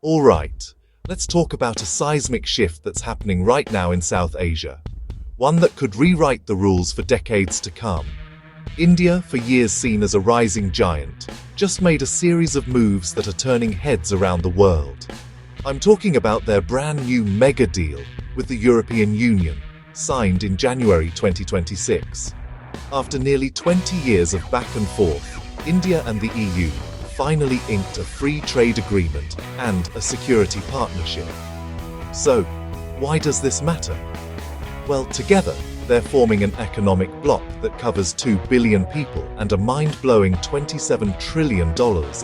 Alright, let's talk about a seismic shift that's happening right now in South Asia. One that could rewrite the rules for decades to come. India, for years seen as a rising giant, just made a series of moves that are turning heads around the world. I'm talking about their brand new mega deal with the European Union, signed in January 2026. After nearly 20 years of back and forth, India and the EU finally inked a free trade agreement and a security partnership. So, why does this matter? Well, together, they're forming an economic bloc that covers 2 billion people and a mind-blowing $27 trillion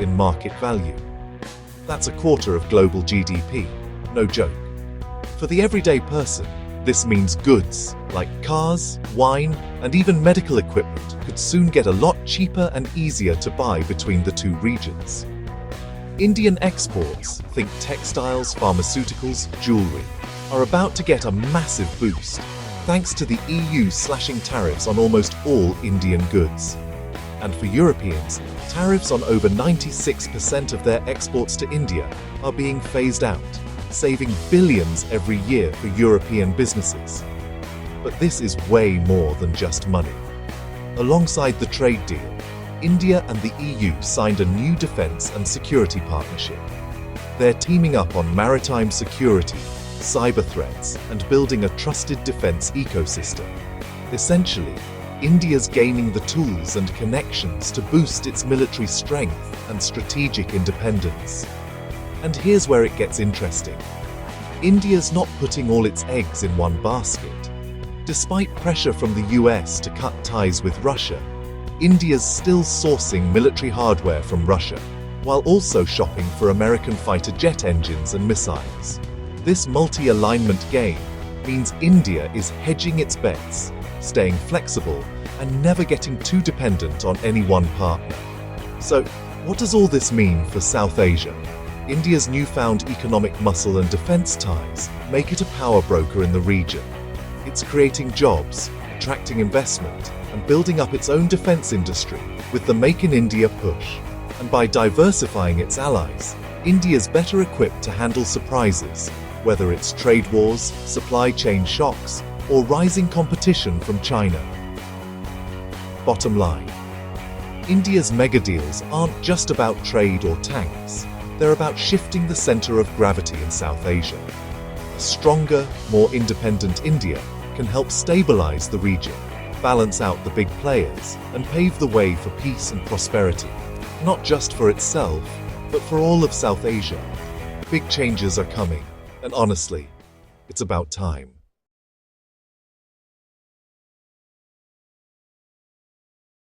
in market value. That's a quarter of global GDP, no joke. For the everyday person, this means goods, like cars, wine, and even medical equipment, could soon get a lot cheaper and easier to buy between the two regions. Indian exports, think textiles, pharmaceuticals, jewelry, are about to get a massive boost, thanks to the EU slashing tariffs on almost all Indian goods. And for Europeans, tariffs on over 96% of their exports to India are being phased out, saving billions every year for European businesses. But this is way more than just money. Alongside the trade deal, India and the EU signed a new defense and security partnership. They're teaming up on maritime security, cyber threats, and building a trusted defense ecosystem. Essentially, India's gaining the tools and connections to boost its military strength and strategic independence. And here's where it gets interesting. India's not putting all its eggs in one basket. Despite pressure from the US to cut ties with Russia, India's still sourcing military hardware from Russia, while also shopping for American fighter jet engines and missiles. This multi-alignment game means India is hedging its bets, staying flexible, and never getting too dependent on any one partner. So, what does all this mean for South Asia? India's newfound economic muscle and defense ties make it a power broker in the region. It's creating jobs, attracting investment, and building up its own defense industry with the Make in India push. And by diversifying its allies, India's better equipped to handle surprises, whether it's trade wars, supply chain shocks, or rising competition from China. Bottom line, India's megadeals aren't just about trade or tanks. They're about shifting the center of gravity in South Asia. A stronger, more independent India can help stabilize the region, balance out the big players, and pave the way for peace and prosperity, not just for itself, but for all of South Asia. Big changes are coming, and honestly, it's about time.